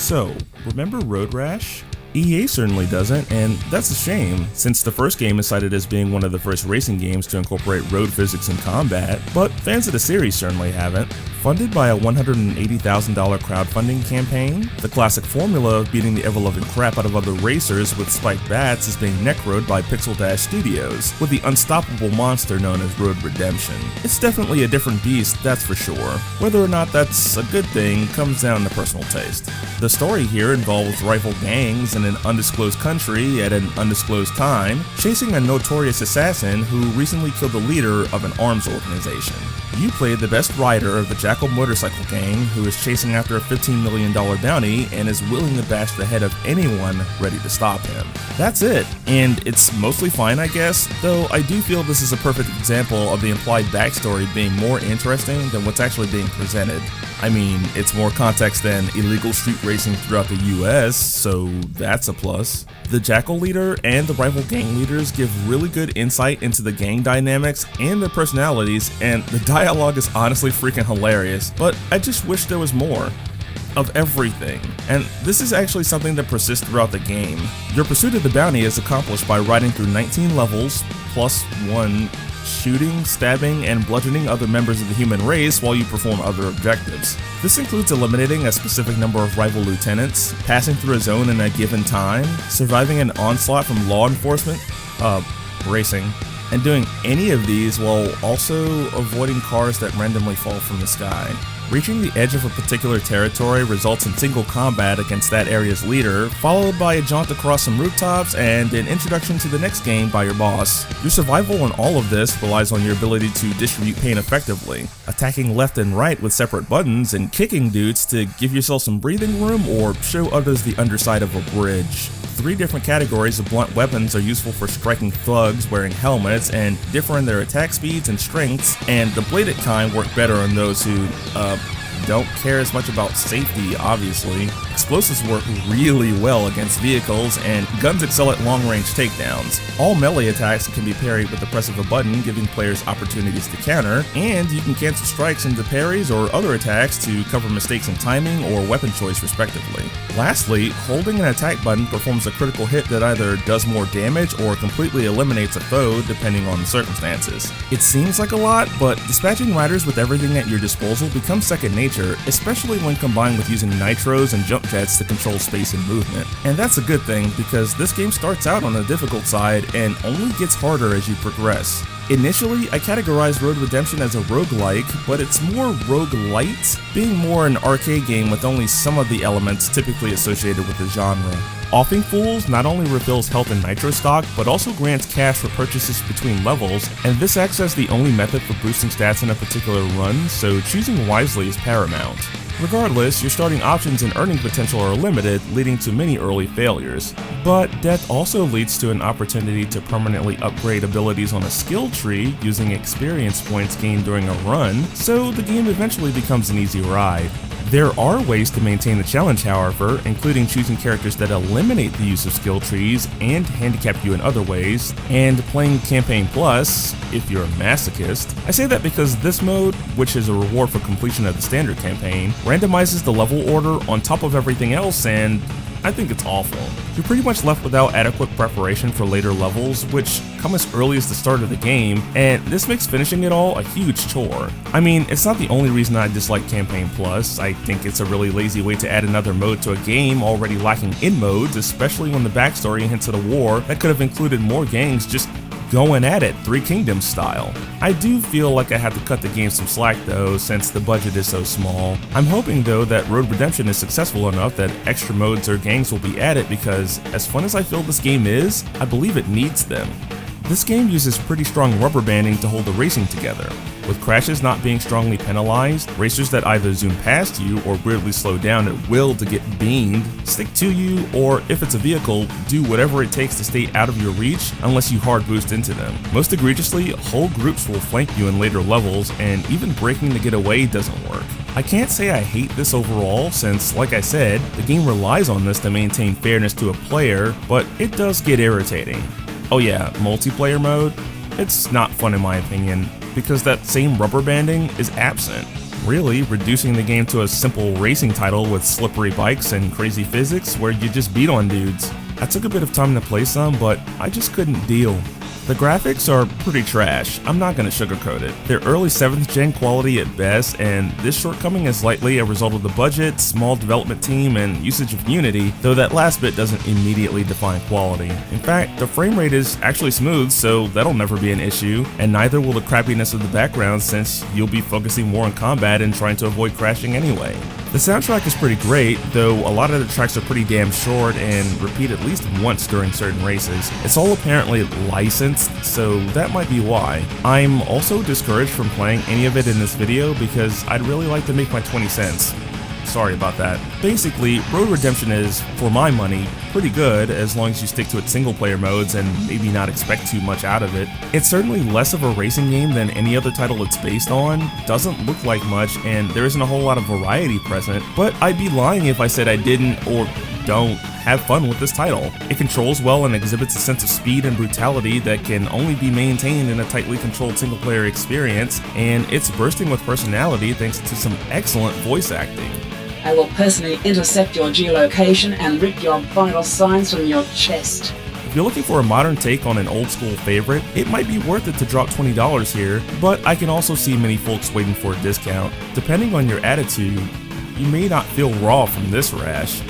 So, remember Road Rash? EA certainly doesn't, and that's a shame, since the first game is cited as being one of the first racing games to incorporate road physics in combat, but fans of the series certainly haven't. Funded by a $180,000 crowdfunding campaign, the classic formula of beating the ever-loving crap out of other racers with spiked bats is being necroed by Pixel Dash Studios, with the unstoppable monster known as Road Redemption. It's definitely a different beast, that's for sure. Whether or not that's a good thing comes down to personal taste. The story here involves rival gangs in an undisclosed country at an undisclosed time, chasing a notorious assassin who recently killed the leader of an arms organization. You play the best rider of the Jackal motorcycle gang, who is chasing after a $15 million bounty and is willing to bash the head of anyone ready to stop him. That's it, and it's mostly fine I guess, though I do feel this is a perfect example of the implied backstory being more interesting than what's actually being presented. I mean, it's more context than illegal street racing throughout the US, so that's a plus. The Jackal leader and the rival gang leaders give really good insight into the gang dynamics and their personalities, and the dialogue is honestly freaking hilarious, but I just wish there was more of everything. And this is actually something that persists throughout the game. Your pursuit of the bounty is accomplished by riding through 19 levels, plus 1, shooting, stabbing, and bludgeoning other members of the human race while you perform other objectives. This includes eliminating a specific number of rival lieutenants, passing through a zone in a given time, surviving an onslaught from law enforcement, racing, and doing any of these while also avoiding cars that randomly fall from the sky. Reaching the edge of a particular territory results in single combat against that area's leader, followed by a jaunt across some rooftops and an introduction to the next game by your boss. Your survival in all of this relies on your ability to distribute pain effectively, attacking left and right with separate buttons and kicking dudes to give yourself some breathing room or show others the underside of a bridge. 3 different categories of blunt weapons are useful for striking thugs wearing helmets and differ in their attack speeds and strengths, and the bladed kind work better on those who, don't care as much about safety, obviously. Explosives work really well against vehicles, and guns excel at long-range takedowns. All melee attacks can be parried with the press of a button, giving players opportunities to counter, and you can cancel strikes into parries or other attacks to cover mistakes in timing or weapon choice respectively. Lastly, holding an attack button performs a critical hit that either does more damage or completely eliminates a foe depending on the circumstances. It seems like a lot, but dispatching riders with everything at your disposal becomes second nature, especially when combined with using nitros and jump jets to control space and movement. And that's a good thing, because this game starts out on the difficult side and only gets harder as you progress. Initially, I categorized Road Redemption as a roguelike, but it's more roguelite, being more an arcade game with only some of the elements typically associated with the genre. Offing Fools not only refills health and nitro stock, but also grants cash for purchases between levels, and this acts as the only method for boosting stats in a particular run, so choosing wisely is paramount. Regardless, your starting options and earning potential are limited, leading to many early failures. But death also leads to an opportunity to permanently upgrade abilities on a skill tree using experience points gained during a run, so the game eventually becomes an easy ride. There are ways to maintain the challenge, however, including choosing characters that eliminate the use of skill trees and handicap you in other ways, and playing Campaign Plus, if you're a masochist. I say that because this mode, which is a reward for completion of the standard campaign, randomizes the level order on top of everything else, and I think it's awful. You're pretty much left without adequate preparation for later levels, which come as early as the start of the game, and this makes finishing it all a huge chore. I mean, it's not the only reason I dislike Campaign Plus. I think it's a really lazy way to add another mode to a game already lacking in modes, especially when the backstory hints at a war that could have included more gangs just going at it, Three Kingdoms style. I do feel like I have to cut the game some slack though, since the budget is so small. I'm hoping though that Road Redemption is successful enough that extra modes or gangs will be added, because as fun as I feel this game is, I believe it needs them. This game uses pretty strong rubber banding to hold the racing together. With crashes not being strongly penalized, racers that either zoom past you or weirdly slow down at will to get beamed, stick to you, or if it's a vehicle, do whatever it takes to stay out of your reach unless you hard boost into them. Most egregiously, whole groups will flank you in later levels, and even braking to get away doesn't work. I can't say I hate this overall, since, like I said, the game relies on this to maintain fairness to a player, but it does get irritating. Oh yeah, multiplayer mode? It's not fun in my opinion, because that same rubber banding is absent. really, reducing the game to a simple racing title with slippery bikes and crazy physics where you just beat on dudes. I took a bit of time to play some, but I just couldn't deal. The graphics are pretty trash, I'm not gonna sugarcoat it. They're early 7th gen quality at best, and this shortcoming is likely a result of the budget, small development team, and usage of Unity, though that last bit doesn't immediately define quality. In fact, the frame rate is actually smooth, so that'll never be an issue, and neither will the crappiness of the background since you'll be focusing more on combat and trying to avoid crashing anyway. The soundtrack is pretty great, though a lot of the tracks are pretty damn short and repeat at least once during certain races. It's all apparently licensed, so that might be why. I'm also discouraged from playing any of it in this video because I'd really like to make my 20 cents. Sorry about that. Basically, Road Redemption is, for my money, pretty good as long as you stick to its single player modes and maybe not expect too much out of it. It's certainly less of a racing game than any other title it's based on, doesn't look like much, and there isn't a whole lot of variety present, but I'd be lying if I said I didn't or don't have fun with this title. It controls well and exhibits a sense of speed and brutality that can only be maintained in a tightly controlled single player experience, and it's bursting with personality thanks to some excellent voice acting. I will personally intercept your geolocation and rip your vital signs from your chest. If you're looking for a modern take on an old school favorite, it might be worth it to drop $20 here, but I can also see many folks waiting for a discount. Depending on your attitude, you may not feel raw from this rash.